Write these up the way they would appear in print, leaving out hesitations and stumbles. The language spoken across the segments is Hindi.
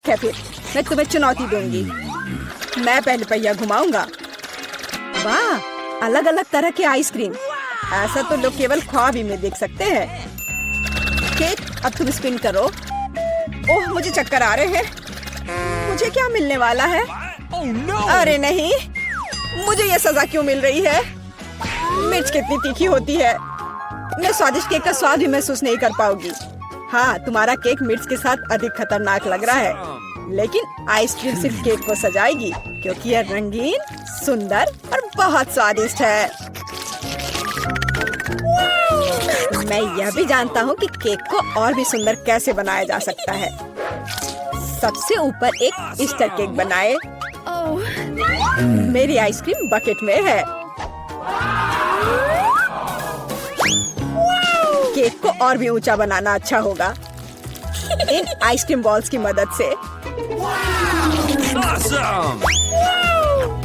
ठीक है फिर मैं तुम्हें चुनौती दूंगी। मैं पहले पहिया घुमाऊंगा। वाह, अलग अलग तरह के आइसक्रीम। ऐसा तो लोग केवल ख्वाब ही में देख सकते हैं। केक, अब तुम स्पिन करो। ओह, मुझे चक्कर आ रहे हैं। मुझे क्या मिलने वाला है? अरे नहीं, मुझे ये सजा क्यों मिल रही है? मिर्च कितनी तीखी होती है। मैं स्वादिष्ट केक का स्वाद भी महसूस नहीं कर पाऊंगी। हाँ, तुम्हारा केक मिर्च के साथ अधिक खतरनाक लग रहा है, लेकिन आइसक्रीम सिर्फ केक को सजाएगी क्योंकि यह रंगीन, सुंदर और बहुत स्वादिष्ट है। मैं यह भी जानता हूँ कि केक को और भी सुंदर कैसे बनाया जा सकता है। सबसे ऊपर एक ईस्टर केक बनाए। मेरी आइसक्रीम बकेट में है। केक को और भी ऊंचा बनाना अच्छा होगा इन आइसक्रीम बॉल्स की मदद से।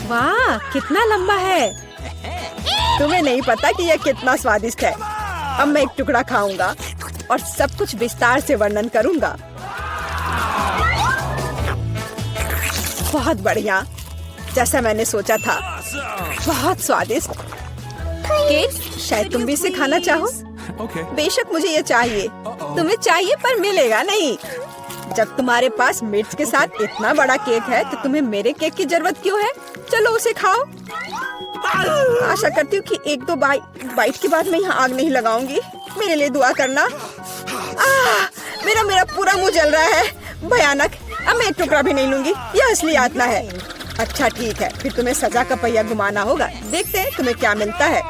वाह, कितना लंबा है। तुम्हें नहीं पता कि यह कितना स्वादिष्ट है। अब मैं एक टुकड़ा खाऊंगा और सब कुछ विस्तार से वर्णन करूंगा। बहुत बढ़िया, जैसा मैंने सोचा था। बहुत स्वादिष्ट केक। शायद तुम भी इसे खाना चाहो। बेशक मुझे ये चाहिए। तुम्हें चाहिए पर मिलेगा नहीं। जब तुम्हारे पास मिर्च के साथ इतना बड़ा केक है तो तुम्हें मेरे केक की जरूरत क्यों है? चलो उसे खाओ। आशा करती हूँ कि एक दो बाइट के बाद मैं यहाँ आग नहीं लगाऊंगी। मेरे लिए दुआ करना। मेरा पूरा मुंह जल रहा है। भयानक। अब मैं एक टुकड़ा भी नहीं लूंगी। यह असली यातना है। अच्छा ठीक है, फिर तुम्हें सजा का पहिया घुमाना होगा। देखते हैं तुम्हें क्या मिलता है।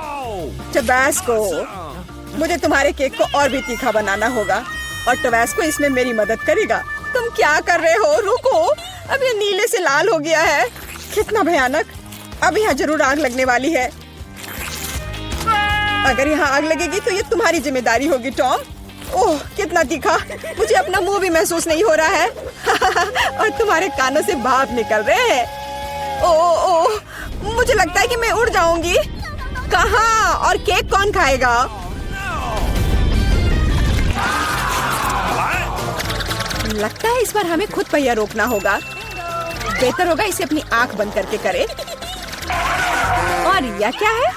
टबैस्को। मुझे तुम्हारे केक को और भी तीखा बनाना होगा और टबैस्को इसमें मेरी मदद करेगा। तुम क्या कर रहे हो? रुको, अब ये नीले से लाल हो गया है। कितना भयानक। अब यहाँ जरूर आग लगने वाली है। अगर यहाँ आग लगेगी तो ये तुम्हारी जिम्मेदारी होगी टॉम। ओह, कितना तीखा। मुझे अपना मुंह भी महसूस नहीं हो रहा है और तुम्हारे कानों से भाप निकल रहे हैं। ओह, मुझे लगता है कि मैं उड़ जाऊंगी। कहाँ? और केक कौन खाएगा? लगता है इस बार हमें खुद पहिया रोकना होगा। बेहतर होगा इसे अपनी आंख बंद करके करे। और यह क्या है?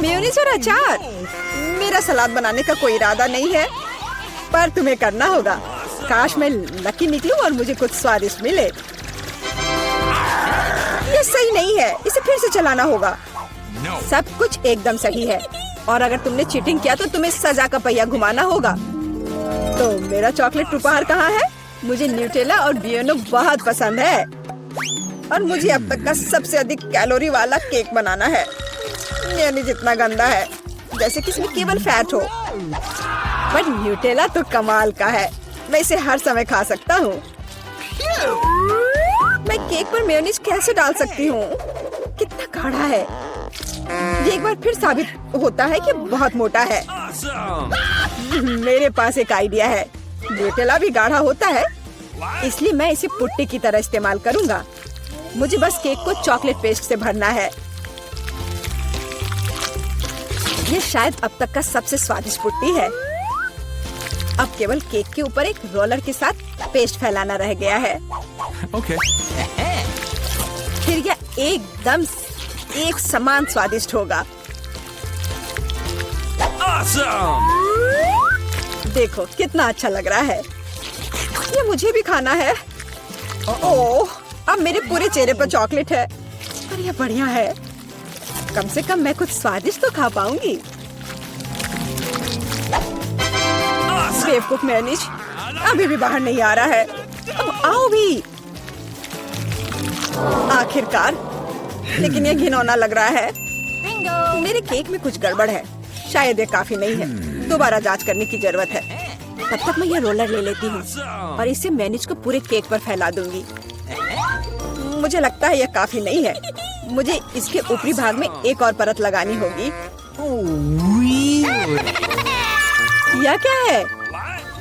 मेयोनीज और अचार। मेरा सलाद बनाने का कोई इरादा नहीं है, पर तुम्हें करना होगा। काश मैं लकी निकलूं और मुझे कुछ स्वादिष्ट मिले। ये सही नहीं है, इसे फिर से चलाना होगा। सब कुछ एकदम सही है और अगर तुमने चीटिंग किया तो तुम्हें सजा का पहिया घुमाना होगा। तो मेरा चॉकलेट उपहार कहाँ है? मुझे न्यूटेला और बियोनो बहुत पसंद है और मुझे अब तक का सबसे अधिक कैलोरी वाला केक बनाना है। मेयोनीज जितना गंदा है, जैसे कि इसमें केवल फैट हो। बट न्यूटेला तो कमाल का है। मैं इसे हर समय खा सकता हूँ। मैं केक पर मेयोनीज कैसे डाल सकती हूँ? कितना गाढ़ा है। ये एक बार फिर साबित होता है कि बहुत मोटा है। मेरे पास एक आइडिया है। न्यूटेला भी गाढ़ा होता है, इसलिए मैं इसे पुट्टी की तरह इस्तेमाल करूंगा। मुझे बस केक को चॉकलेट पेस्ट से भरना है। ये शायद अब तक का सबसे स्वादिष्ट पुट्टी है। अब केवल केक के ऊपर एक रोलर के साथ पेस्ट फैलाना रह गया है। फिर यह एकदम एक समान स्वादिष्ट होगा। देखो कितना अच्छा लग रहा है। ये मुझे भी खाना है। ओह, अब मेरे पूरे चेहरे पर चॉकलेट है और ये बढ़िया है। कम से कम मैं कुछ स्वादिष्ट तो खा पाऊंगी। बेवकूफ मेयोनीज अभी भी बाहर नहीं आ रहा है। अब आओ भी। आखिरकार, लेकिन ये घिनौना लग रहा है। मेरे केक में कुछ गड़बड़ है। शायद ये काफी नहीं है। दोबारा जांच करने की जरूरत है। तब तक मैं ये रोलर ले लेती हूँ और इसे मेयोनीज को पूरे केक पर फैला दूंगी। मुझे लगता है यह काफी नहीं है। मुझे इसके ऊपरी भाग में एक और परत लगानी होगी। यह क्या है?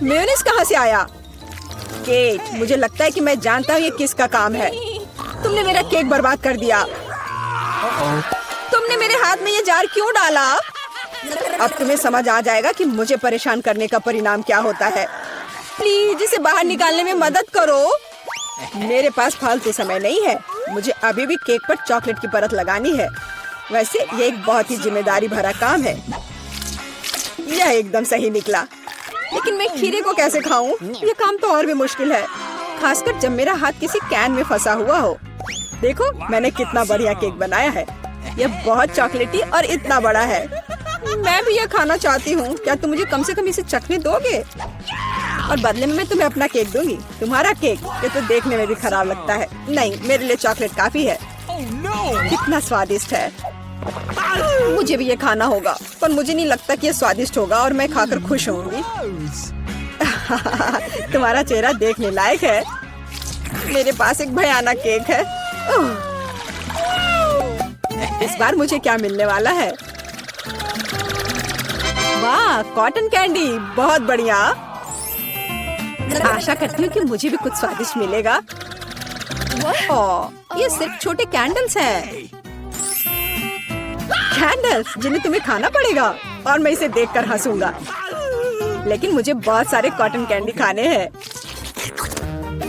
मेयोनीज कहाँ से आया? केट, मुझे लगता है कि मैं जानता हूँ ये किसका काम है। तुमने मेरा केक बर्बाद कर दिया। तुमने मेरे हाथ में ये जार क्यों डाला? अब तुम्हें समझ आ जाएगा कि मुझे परेशान करने का परिणाम क्या होता है। प्लीज इसे बाहर निकालने में मदद करो। मेरे पास फालतू समय नहीं है। मुझे अभी भी केक पर चॉकलेट की परत लगानी है। वैसे ये एक बहुत ही जिम्मेदारी भरा काम है। यह एकदम सही निकला, लेकिन मैं खीरे को कैसे खाऊं? ये काम तो और भी मुश्किल है, खासकर जब मेरा हाथ किसी कैन में फंसा हुआ हो। देखो मैंने कितना बढ़िया केक बनाया है। यह बहुत चॉकलेटी और इतना बड़ा है। मैं भी यह खाना चाहती हूँ। क्या तुम मुझे कम से कम इसे चखने दोगे? और बदले में मैं तुम्हें अपना केक दूंगी। तुम्हारा केक ये तो देखने में भी खराब लगता है। नहीं, मेरे लिए चॉकलेट काफी है। कितना स्वादिष्ट है। मुझे भी ये खाना होगा, पर मुझे नहीं लगता कि ये स्वादिष्ट होगा और मैं खाकर खुश होंगी। तुम्हारा चेहरा देखने लायक है। मेरे पास एक भयानक केक है। इस बार मुझे क्या मिलने वाला है? वाह, कॉटन कैंडी, बहुत बढ़िया। आशा करती हूँ कि मुझे भी कुछ स्वादिष्ट मिलेगा। ओह, ये सिर्फ छोटे कैंडल्स हैं। कैंडल्स जिन्हें तुम्हें खाना पड़ेगा और मैं इसे देखकर हंसूंगा। लेकिन मुझे बहुत सारे कॉटन कैंडी खाने हैं।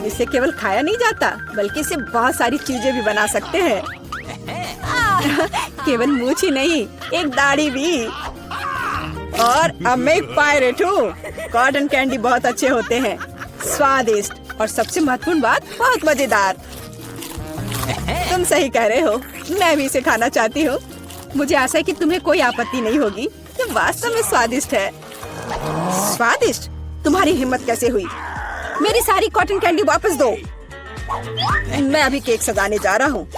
इसे केवल खाया नहीं जाता, बल्कि इसे बहुत सारी चीजें भी बना सकते हैं। केवल मूंछ ही नहीं, एक दाढ़ी भी। और अब मैं एक पायरेट हूँ। कॉटन कैंडी बहुत अच्छे होते हैं, स्वादिष्ट और सबसे महत्वपूर्ण बात, बहुत मजेदार। तुम सही कह रहे हो, मैं भी इसे खाना चाहती हूँ। मुझे आशा है कि तुम्हें कोई आपत्ति नहीं होगी। ये वास्तव में स्वादिष्ट है। स्वादिष्ट? तुम्हारी हिम्मत कैसे हुई? मेरी सारी कॉटन कैंडी वापस दो। मैं अभी केक सजाने जा रहा हूँ।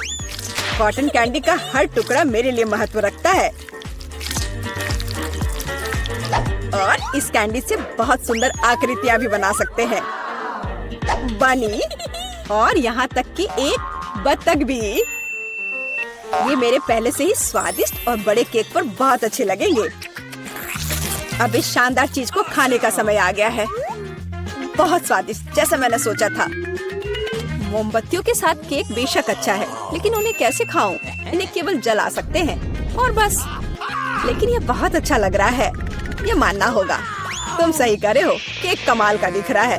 कॉटन कैंडी का हर टुकड़ा मेरे लिए महत्व रखता है। और इस कैंडी से बहुत सुंदर आकृतियाँ भी बना सकते हैं। बनी, और यहाँ तक कि एक बत्तख भी। ये मेरे पहले से ही स्वादिष्ट और बड़े केक पर बहुत अच्छे लगेंगे। अब इस शानदार चीज को खाने का समय आ गया है। बहुत स्वादिष्ट, जैसा मैंने सोचा था। मोमबत्तियों के साथ केक बेशक अच्छा है, लेकिन उन्हें कैसे खाऊं? इन्हें केवल जला सकते हैं और बस। लेकिन ये बहुत अच्छा लग रहा है, ये मानना होगा। तुम सही करे हो, केक कमाल का दिख रहा है।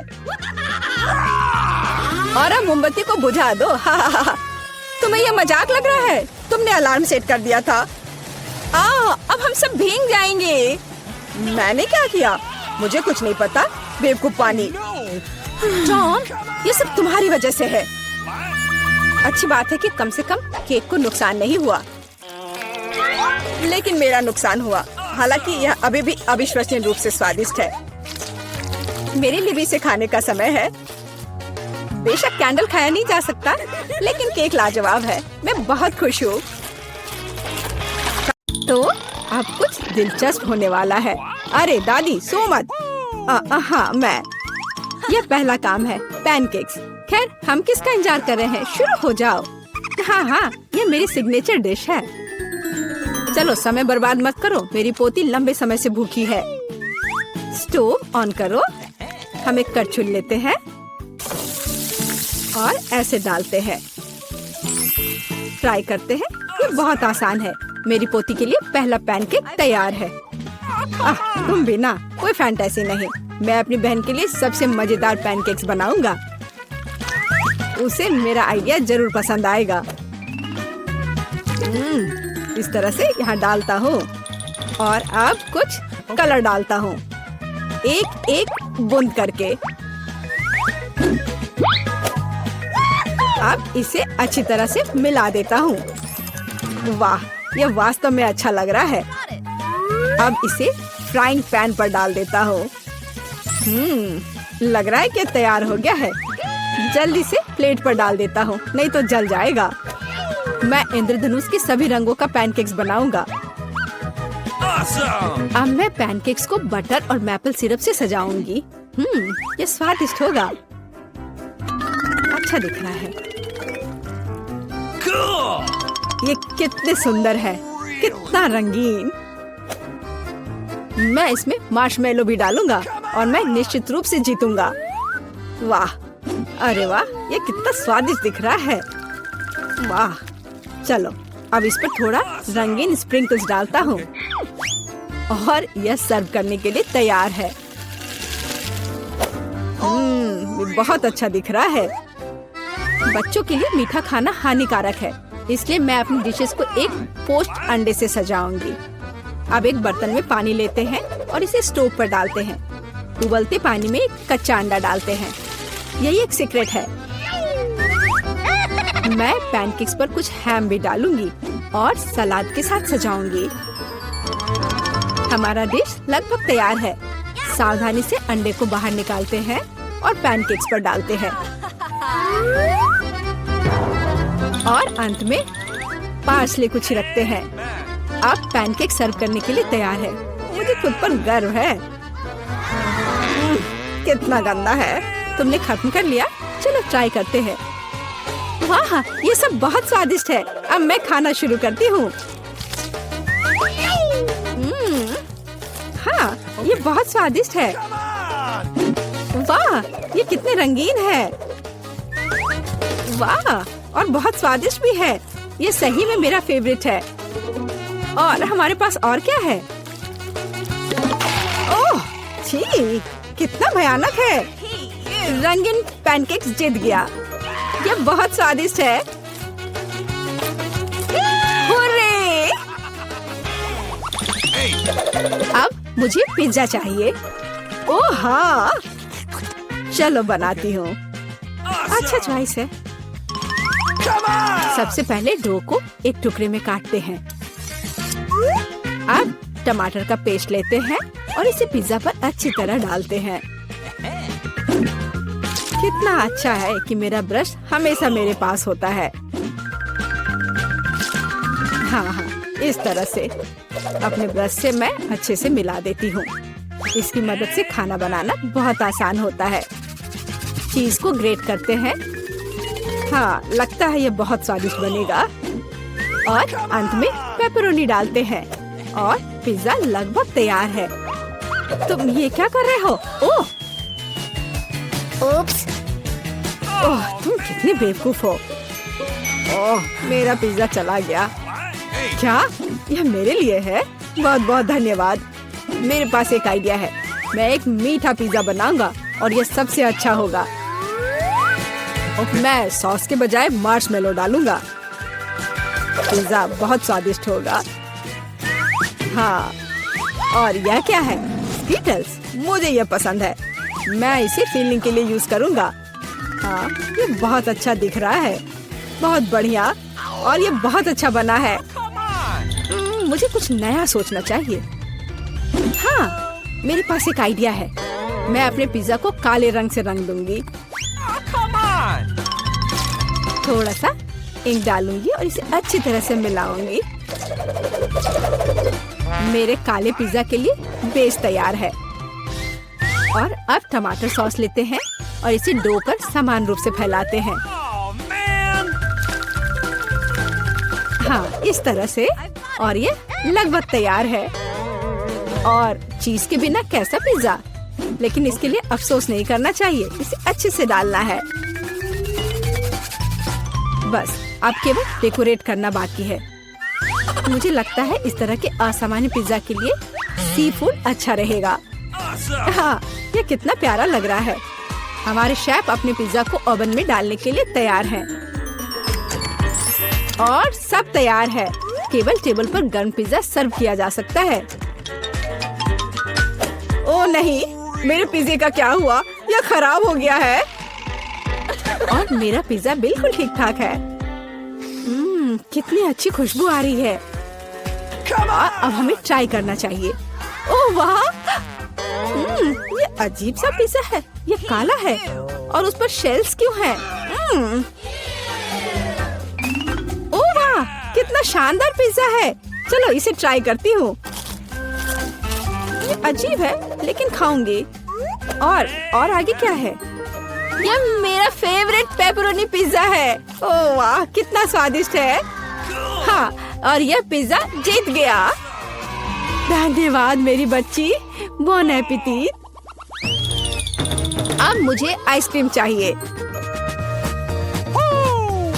और अब मोमबत्ती को बुझा दो। तुम्हें ये मजाक लग रहा है? तुमने अलार्म सेट कर दिया था। अब हम सब भीग जाएंगे। मैंने क्या किया? मुझे कुछ नहीं पता, बेवकूफ पानी। जॉन, ये सब तुम्हारी वजह से है। अच्छी बात है कि कम से कम केक को नुकसान नहीं हुआ, लेकिन मेरा नुकसान हुआ। हालांकि यह अभी भी अविश्वसनीय रूप से स्वादिष्ट है। मेरे लिए भी इसे खाने का समय है। बेशक कैंडल खाया नहीं जा सकता, लेकिन केक लाजवाब है। मैं बहुत खुश हूँ। तो अब कुछ दिलचस्प होने वाला है। अरे दादी, सो मत। हाँ, मैं। यह पहला काम है, पैनकेक्स। खैर, हम किसका इंतजार कर रहे हैं? शुरू हो जाओ। हाँ, ये मेरी सिग्नेचर डिश है। चलो, समय बर्बाद मत करो। मेरी पोती लंबे समय से भूखी है। स्टोव ऑन करो। हम एक करछुल लेते हैं और ऐसे डालते हैं। ट्राई करते हैं। ये बहुत आसान है। मेरी पोती के लिए पहला पैनकेक तैयार है। तुम भी ना, कोई फैंटेसी नहीं। मैं अपनी बहन के लिए सबसे मजेदार पैनकेक्स बनाऊंगा। उसे मेरा आइडिया जरूर पसंद आएगा। इस तरह से यहाँ डालता हूँ और अब कुछ कलर डालता हूँ, एक एक बूंद करके। अब इसे अच्छी तरह से मिला देता हूँ। वाह, यह वास्तव में अच्छा लग रहा है। अब इसे फ्राइंग पैन पर डाल देता हूँ। लग रहा है कि तैयार हो गया है। जल्दी से प्लेट पर डाल देता हूँ, नहीं तो जल जाएगा। मैं इंद्रधनुष के सभी रंगों का पैनकेक्स बनाऊंगा। अब मैं पैनकेक्स को बटर और मैपल सिरप से सजाऊंगी। ये स्वादिष्ट होगा। अच्छा दिख रहा है। ये कितने सुंदर है, कितना रंगीन। मैं इसमें मार्शमेलो भी डालूंगा और मैं निश्चित रूप से जीतूंगा। वाह, अरे वाह, ये कितना स्वादिष्ट दिख रहा है। वाह, चलो अब इस पर थोड़ा रंगीन स्प्रिंकल्स डालता हूँ और यह सर्व करने के लिए तैयार है। ये बहुत अच्छा दिख रहा है। बच्चों के लिए मीठा खाना हानिकारक है, इसलिए मैं अपनी डिशेस को एक पोच्ड अंडे से सजाऊंगी। अब एक बर्तन में पानी लेते हैं और इसे स्टोव पर डालते हैं। उबलते पानी में एक कच्चा अंडा डालते हैं। यही एक सीक्रेट है। मैं पैनकेक्स पर कुछ हैम भी डालूंगी और सलाद के साथ सजाऊंगी। हमारा डिश लगभग तैयार है। सावधानी से अंडे को बाहर निकालते हैं और पैनकेक्स पर डालते हैं। और अंत में पार्सले को छिड़कते हैं। अब पैनकेक सर्व करने के लिए तैयार है। मुझे खुद पर गर्व है। कितना गंदा है। तुमने खत्म कर लिया? चलो ट्राई करते हैं। वाह, ये सब बहुत स्वादिष्ट है। अब मैं खाना शुरू करती हूँ। हाँ, ये बहुत स्वादिष्ट है। वाह, ये कितने रंगीन है। वाह, और बहुत स्वादिष्ट भी है। ये सही में मेरा फेवरेट है। और हमारे पास और क्या है? ओह, छी, कितना भयानक है। रंगीन पैनकेक्स जीत गया। ये बहुत स्वादिष्ट है। हुर्रे! अब मुझे पिज्जा चाहिए। ओह हाँ, चलो बनाती हूँ। अच्छा चॉइस है। सबसे पहले डो को एक टुकड़े में काटते हैं। अब टमाटर का पेस्ट लेते हैं और इसे पिज्जा पर अच्छी तरह डालते हैं। कितना अच्छा है कि मेरा ब्रश हमेशा मेरे पास होता है। हाँ, इस तरह से अपने ब्रश से मैं अच्छे से मिला देती हूँ। इसकी मदद से खाना बनाना बहुत आसान होता है। चीज को ग्रेट करते हैं। हाँ, लगता है ये बहुत स्वादिष्ट बनेगा। और अंत में पेपरोनी डालते हैं और पिज्जा लगभग तैयार है। तुम ये क्या कर रहे हो? ओह, ओप्स! ओह, तुम कितने बेवकूफ हो। ओह, मेरा पिज्जा चला गया। क्या यह मेरे लिए है? बहुत बहुत धन्यवाद। मेरे पास एक आइडिया है। मैं एक मीठा पिज्जा बनाऊंगा और यह सबसे अच्छा होगा। मैं सॉस के बजाय मार्शमेलो डालूंगा। पिज्जा बहुत स्वादिष्ट होगा। हाँ, और यह क्या है? स्कीटल्स। मुझे यह पसंद है। मैं इसे फीलिंग के लिए यूज करूंगा। हाँ, ये बहुत अच्छा दिख रहा है। बहुत बढ़िया। और ये बहुत अच्छा बना है। मुझे कुछ नया सोचना चाहिए। हाँ, मेरे पास एक आइडिया है। मैं अपने पिज्जा को काले रंग से रंग दूंगी। थोड़ा सा इंक डालूंगी और इसे अच्छी तरह से मिलाऊंगी। मेरे काले पिज्जा के लिए बेस तैयार है। और अब टमाटर सॉस लेते हैं और इसे डो पर समान रूप से फैलाते हैं। हाँ, इस तरह से। और ये लगभग तैयार है। और चीज के बिना कैसा पिज्जा? लेकिन इसके लिए अफसोस नहीं करना चाहिए। इसे अच्छे से डालना है। बस अब केवल डेकोरेट करना बाकी है। मुझे लगता है इस तरह के असामान्य पिज्जा के लिए सी फूड अच्छा रहेगा। हाँ, ये कितना प्यारा लग रहा है। हमारे शेफ अपने पिज्जा को ओवन में डालने के लिए तैयार हैं। और सब तैयार है। केवल टेबल पर गर्म पिज्जा सर्व किया जा सकता है। ओह नहीं, मेरे पिज्जे का क्या हुआ? यह खराब हो गया है। और मेरा पिज्जा बिल्कुल ठीक ठाक है। कितनी अच्छी खुशबू आ रही है। अब हमें ट्राई करना चाहिए। ओह वाह, ये अजीब सा पिज्जा है। ये काला है और उस पर शेल्स क्यों हैं? ओह वाह, कितना शानदार पिज्जा है। चलो इसे ट्राई करती हूँ। ये अजीब है लेकिन खाऊंगी। और आगे क्या है? यह मेरा फेवरेट पेपरोनी पिज्जा है। ओह वाह, कितना स्वादिष्ट है। हाँ, और यह पिज्जा जीत गया। धन्यवाद मेरी बच्ची। बॉन एपेटिट। अब मुझे आइसक्रीम चाहिए।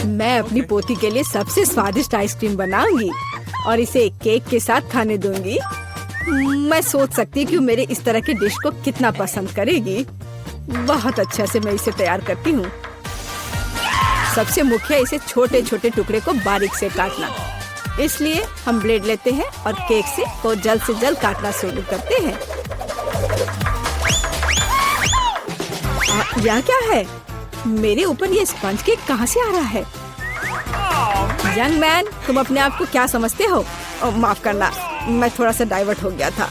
मैं अपनी पोती के लिए सबसे स्वादिष्ट आइसक्रीम बनाऊंगी और इसे केक के साथ खाने दूंगी। मैं सोच सकती हूँ कि मेरे इस तरह के डिश को कितना पसंद करेगी। बहुत अच्छा से मैं इसे तैयार करती हूँ। सबसे मुख्य इसे छोटे छोटे टुकड़े को बारीक से काटना। इसलिए हम ब्लेड लेते हैं और केक को जल्द से जल्द काटना शुरू करते हैं। यह क्या है? मेरे ऊपर ये स्पंज केक कहाँ से आ रहा है? यंग मैन, तुम अपने आप को क्या समझते हो? माफ करना, मैं थोड़ा सा डाइवर्ट हो गया था।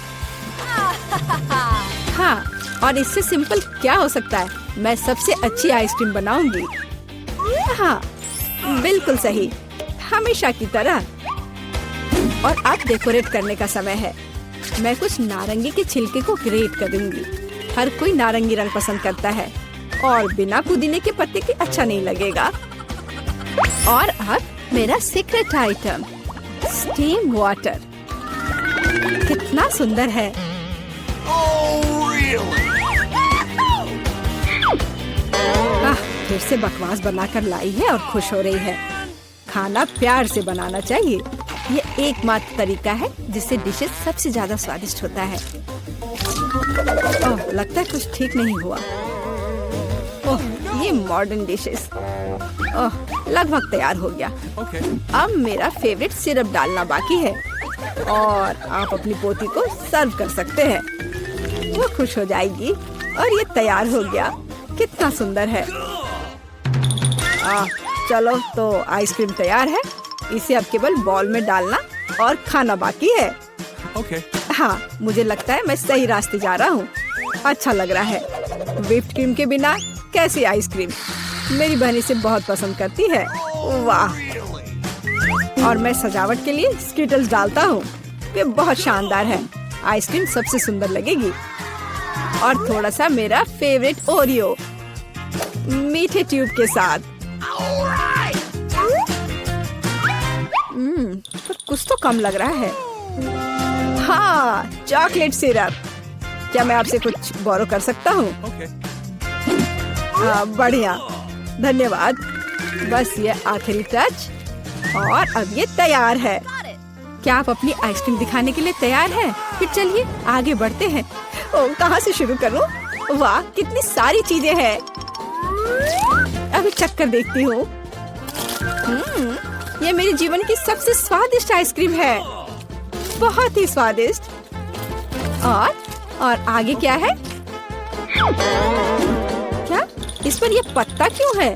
हाँ, और इससे सिंपल क्या हो सकता है? मैं सबसे अच्छी आइसक्रीम बनाऊंगी। हाँ, बिल्कुल सही, हमेशा की तरह। और अब डेकोरेट करने का समय है। मैं कुछ नारंगी के छिलके को ग्रेट करूंगी। हर कोई नारंगी रंग पसंद करता है और बिना पुदीने के पत्ते के अच्छा नहीं लगेगा। और अब मेरा सीक्रेट आइटम, स्टीम वाटर। कितना सुंदर है। फिर से बकवास बनाकर लाई है और खुश हो रही है। खाना प्यार से बनाना चाहिए। ये एकमात्र तरीका है जिससे डिशेस सबसे ज्यादा स्वादिष्ट होता है। ओह, लगता है कुछ ठीक नहीं हुआ। ओह, ये मॉडर्न डिशेस। ओह, लगभग तैयार हो गया। अब मेरा फेवरेट सिरप डालना बाकी है और आप अपनी पोती को सर्व कर सकते हैं। वो खुश हो जाएगी। और ये तैयार हो गया। कितना सुंदर है। चलो, तो आइसक्रीम तैयार है। इसे अब केवल बॉल में डालना और खाना बाकी है। हाँ, मुझे लगता है मैं सही रास्ते जा रहा हूँ। अच्छा लग रहा है। व्हिप्ड क्रीम के बिना कैसी आइसक्रीम? मेरी बहन इसे बहुत पसंद करती है। वाह! और मैं सजावट के लिए स्किटल्स डालता हूँ। ये बहुत शानदार है। आइसक्रीम सबसे सुंदर लगेगी। और थोड़ा सा मेरा फेवरेट ओरियो मीठे ट्यूब के साथ। पर कुछ तो कम लग रहा है। हाँ, चॉकलेट सिरप। क्या मैं आपसे कुछ बोरो कर सकता हूँ? हाँ, बढ़िया, धन्यवाद। बस ये आखिरी टच और अब ये तैयार है। क्या आप अपनी आइसक्रीम दिखाने के लिए तैयार हैं? फिर चलिए आगे बढ़ते हैं। ओह, कहाँ से शुरू करूँ? वाह, कितनी सारी चीजें हैं। अभी चक्कर देखती हूँ। ये मेरे जीवन की सबसे स्वादिष्ट आइसक्रीम है। बहुत ही स्वादिष्ट। और आगे क्या है? क्या इस पर ये पत्ता क्यों है?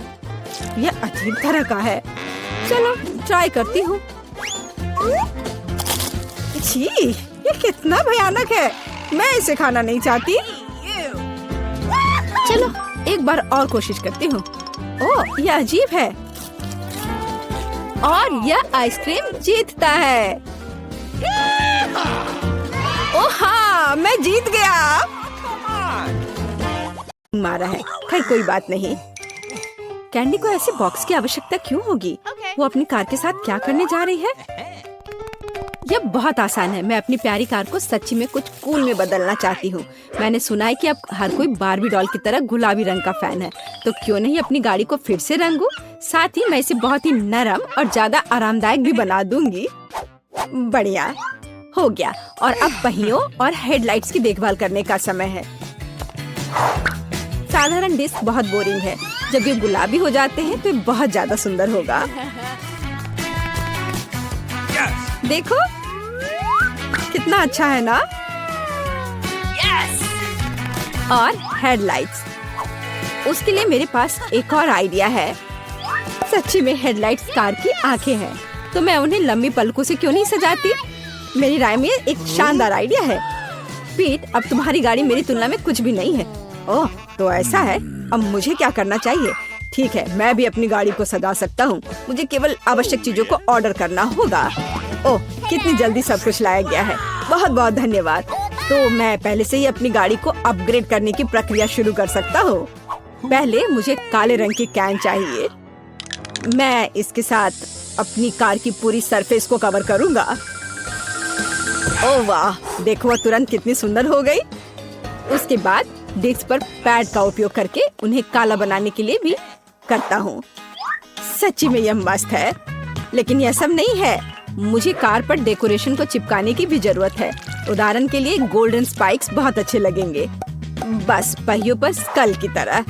यह अजीब तरह का है। चलो ट्राई करती हूँ। छी, ये कितना भयानक है। मैं इसे खाना नहीं चाहती। चलो एक बार और कोशिश करती हूँ। ओह, यह अजीब है। और यह आइसक्रीम जीतता है। ओह हाँ, मैं जीत गया। मारा है। खैर कोई बात नहीं। कैंडी को ऐसे बॉक्स की आवश्यकता क्यों होगी? वो अपनी कार के साथ क्या करने जा रही है? यह बहुत आसान है। मैं अपनी प्यारी कार को सच्ची में कुछ कूल में बदलना चाहती हूँ। मैंने सुना है कि अब हर कोई बार्बी डॉल की तरह गुलाबी रंग का फैन है, तो क्यों नहीं अपनी गाड़ी को फिर से रंगूं? साथ ही मैं इसे बहुत ही नरम और ज्यादा आरामदायक भी बना दूंगी। बढ़िया हो गया। और अब पहियों और हेडलाइट्स की देखभाल करने का समय है। साधारण डिस्क बहुत बोरिंग है। जब ये गुलाबी हो जाते हैं तो ये बहुत ज्यादा सुंदर होगा। देखो कितना अच्छा है ना? और हेडलाइट्स, उसके लिए मेरे पास एक और आइडिया है। सच्ची में हेडलाइट्स कार की आंखें हैं, तो मैं उन्हें लंबी पलकों से क्यों नहीं सजाती? मेरी राय में एक शानदार आइडिया है। पीट, अब तुम्हारी गाड़ी मेरी तुलना में कुछ भी नहीं है। ओह, तो ऐसा है। अब मुझे क्या करना चाहिए? ठीक है, मैं भी अपनी गाड़ी को सजा सकता हूँ। मुझे केवल आवश्यक चीजों को ऑर्डर करना होगा। ओह, कितनी जल्दी सब कुछ लाया गया है। बहुत बहुत धन्यवाद। तो मैं पहले से ही अपनी गाड़ी को अपग्रेड करने की प्रक्रिया शुरू कर सकता हूँ। पहले मुझे काले रंग की कैन चाहिए। मैं इसके साथ अपनी कार की पूरी सरफेस को कवर करूँगा। ओह वाह, देखो वह तुरंत कितनी सुंदर हो गई। उसके बाद डिस्क पर पैड का उपयोग करके उन्हें काला बनाने के लिए भी करता हूँ। सच्ची में यह मस्त है। लेकिन यह सब नहीं है, मुझे कार पर डेकोरेशन को चिपकाने की भी जरूरत है। उदाहरण के लिए गोल्डन स्पाइक्स बहुत अच्छे लगेंगे, बस पहियों पर स्कल की तरह।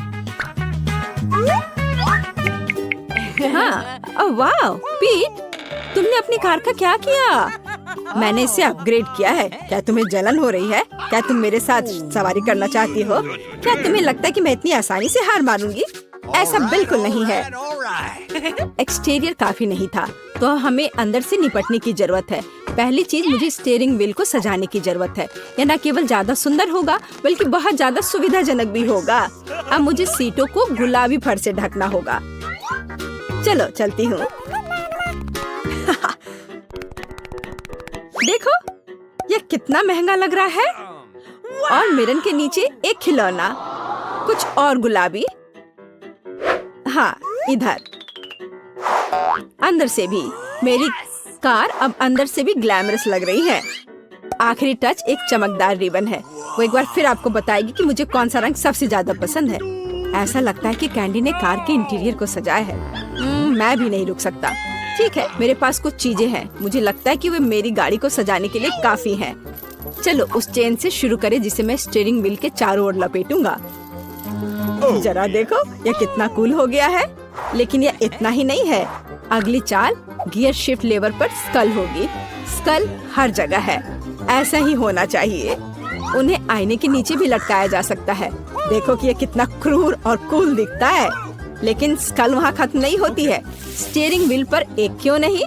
हाँ, ओह वाह, पीट, तुमने अपनी कार का क्या किया? मैंने इसे अपग्रेड किया है। क्या तुम्हें जलन हो रही है? क्या तुम मेरे साथ सवारी करना चाहती हो? क्या तुम्हें लगता है कि मैं इतनी आसानी से हार मानूंगी? ऐसा बिल्कुल नहीं है। एक्सटीरियर काफी नहीं था, तो हमें अंदर से निपटने की जरूरत है। पहली चीज, मुझे स्टीयरिंग व्हील को सजाने की जरूरत है। यह न केवल ज्यादा सुंदर होगा, बल्कि बहुत ज्यादा सुविधाजनक भी होगा। अब मुझे सीटों को गुलाबी फर से ढकना होगा। चलो चलती हूँ। देखो, यह कितना महंगा लग रहा है। और मिरर के नीचे एक खिलौना, कुछ और गुलाबी। हाँ, इधर अंदर से भी मेरी कार अब अंदर से भी ग्लैमरस लग रही है। आखिरी टच एक चमकदार रिबन है। वो एक बार फिर आपको बताएगी कि मुझे कौन सा रंग सबसे ज्यादा पसंद है। ऐसा लगता है कि कैंडी ने कार के इंटीरियर को सजाया है। मैं भी नहीं रुक सकता। ठीक है, मेरे पास कुछ चीजें हैं। मुझे लगता है कि वे मेरी गाड़ी को सजाने के लिए काफी हैं। चलो उस चेन से शुरू करें जिसे मैं स्टीयरिंग व्हील के चारों ओर लपेटूंगा। जरा देखो, यह कितना कूल हो गया है। लेकिन यह इतना ही नहीं है। अगली चाल गियर शिफ्ट लेवर पर स्कल होगी। स्कल हर जगह है, ऐसा ही होना चाहिए। उन्हें आईने के नीचे भी लटकाया जा सकता है। देखो कि यह कितना क्रूर और कूल दिखता है। लेकिन स्कल वहाँ खत्म नहीं होती है। स्टीयरिंग व्हील पर एक क्यों नहीं?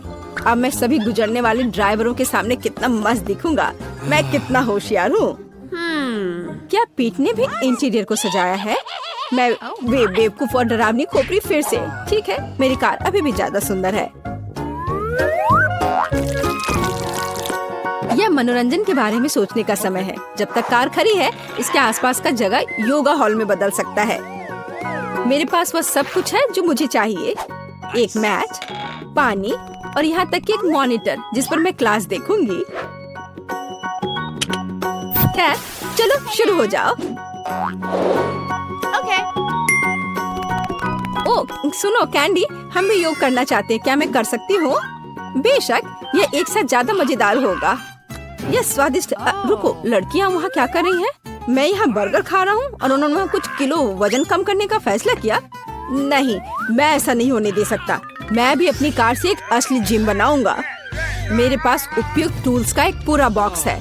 अब मैं सभी गुजरने वाले ड्राइवरों के सामने कितना मस्त दिखूंगा। मैं कितना होशियार हूँ। क्या पीट ने भी इंटीरियर को सजाया है? मैं बेवकूफ और डरावनी खोपड़ी फिर से। ठीक है, मेरी कार अभी भी ज्यादा सुंदर है। यह मनोरंजन के बारे में सोचने का समय है। जब तक कार खड़ी है, इसके आसपास का जगह योगा हॉल में बदल सकता है। मेरे पास वह सब कुछ है जो मुझे चाहिए। एक मैच, पानी और यहाँ तक कि एक मॉनिटर जिस पर मैं क्लास देखूंगी। खैर, चलो शुरू हो जाओ। ओह सुनो कैंडी, हम भी योग करना चाहते हैं। क्या मैं कर सकती हूँ? बेशक, यह एक साथ ज्यादा मजेदार होगा। यह स्वादिष्ट। रुको, लड़कियाँ वहाँ क्या कर रही हैं? मैं यहाँ बर्गर खा रहा हूँ और उन्होंने वहाँ कुछ किलो वजन कम करने का फैसला किया। नहीं, मैं ऐसा नहीं होने दे सकता। मैं भी अपनी कार से एक असली जिम बनाऊंगा। मेरे पास उपयुक्त टूल्स का एक पूरा बॉक्स है।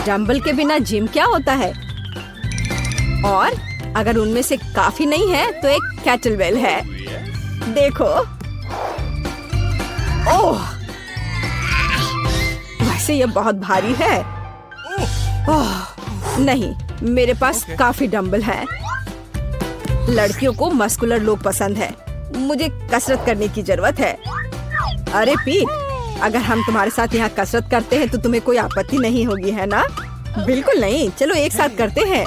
डंबल के बिना जिम क्या होता है? और अगर उनमें से काफी नहीं है तो एक केटलबेल है। देखो, ओह, वैसे ये बहुत भारी है। ओह, नहीं, मेरे पास काफी डंबल हैं। लड़कियों को मस्कुलर लोग पसंद है। मुझे कसरत करने की जरूरत है। अरे पीट, अगर हम तुम्हारे साथ यहाँ कसरत करते हैं तो तुम्हें कोई आपत्ति नहीं होगी, है ना? बिल्कुल नहीं। चलो एक साथ करते हैं।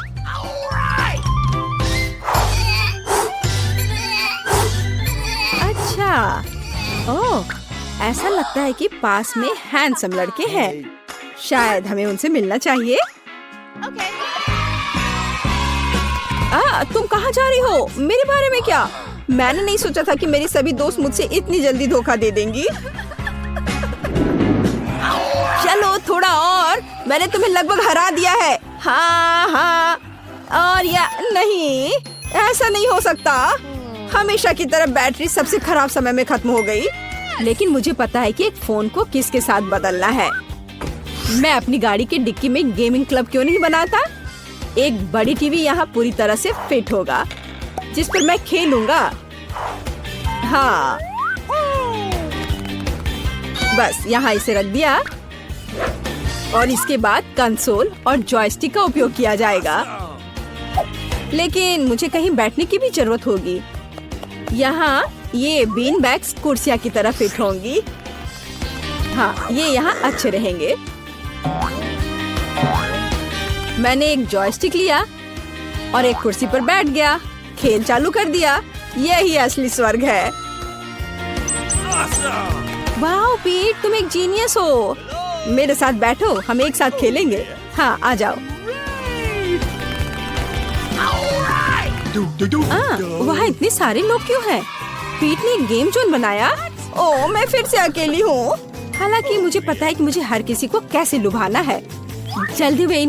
अच्छा, ओह, ऐसा लगता है कि पास में हैंडसम लड़के हैं। शायद हमें उनसे मिलना चाहिए। तुम कहाँ जा रही हो? मेरे बारे में क्या? मैंने नहीं सोचा था कि मेरी सभी दोस्त मुझसे इतनी जल्दी धोखा दे देंगी। चलो थोड़ा और, मैंने तुम्हें लगभग हरा दिया है। हाँ, और या नहीं, ऐसा नहीं हो सकता। हमेशा की तरह बैटरी सबसे खराब समय में खत्म हो गई। लेकिन मुझे पता है कि एक फोन को किसके साथ बदलना है। मैं अपनी गाड़ी के डिक्की में गेमिंग क्लब क्यों नहीं बनाता? एक बड़ी टीवी यहाँ पूरी तरह से फिट होगा, जिस पर मैं खेलूंगा। हाँ, बस यहाँ इसे रख दिया और इसके बाद कंसोल और जॉयस्टिक का उपयोग किया जाएगा। लेकिन मुझे कहीं बैठने की भी जरूरत होगी। यहाँ ये बीन बैग्स कुर्सियाँ की तरह फिट होंगी। हाँ, ये यहाँ अच्छे रहेंगे। मैंने एक जॉयस्टिक लिया और एक कुर्सी पर बैठ गया, खेल चालू कर दिया। यही असली स्वर्ग है। वाह पीट, तुम एक जीनियस हो। मेरे साथ बैठो, हम एक साथ खेलेंगे। हाँ, आ जाओ। वहाँ इतने सारे लोग क्यों हैं? पीट ने एक गेम जोन बनाया। ओह, मैं फिर से अकेली हूँ। हालांकि मुझे पता है कि मुझे हर किसी को कैसे लुभाना है। जल्दी वे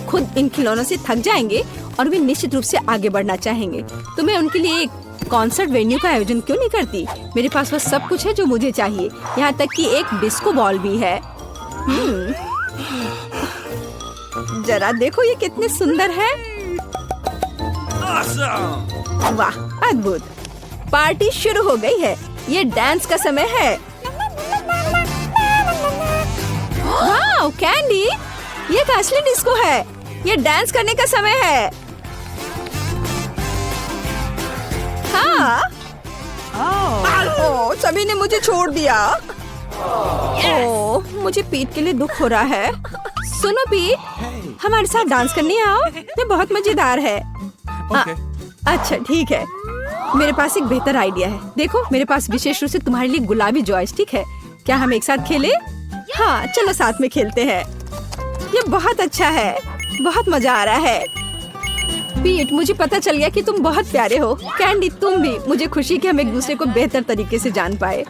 खुद इन खिलौनों से थक जाएंगे और वे निश्चित रूप से आगे बढ़ना चाहेंगे। तो मैं उनके लिए एक कॉन्सर्ट वेन्यू का आयोजन क्यों नहीं करती? मेरे पास वह सब कुछ है जो मुझे चाहिए, यहाँ तक कि एक डिस्को बॉल भी है। जरा देखो ये कितने सुंदर है। वाह, अद्भुत। पार्टी शुरू हो गई है। ये डांस का समय है। वाह, कैंडी, ये एक असली डिस्को है। ये डांस करने का समय है। हाँ। ओह, सभी ने मुझे छोड़ दिया। ओह, मुझे पीट के लिए दुख हो रहा है। सुनो पीट, हमारे साथ डांस करने आओ। ये बहुत मजेदार है। अच्छा ठीक है, मेरे पास एक बेहतर आइडिया है। देखो, मेरे पास विशेष रूप से तुम्हारे लिए गुलाबी जॉयस्टिक है। क्या हम एक साथ खेलें? हाँ, चलो साथ में खेलते हैं। ये बहुत अच्छा है, बहुत मजा आ रहा है। पीट, मुझे पता चल गया कि तुम बहुत प्यारे हो। कैंडी, तुम भी। मुझे खुशी कि हम एक दूसरे को बेहतर तरीके से जान पाए।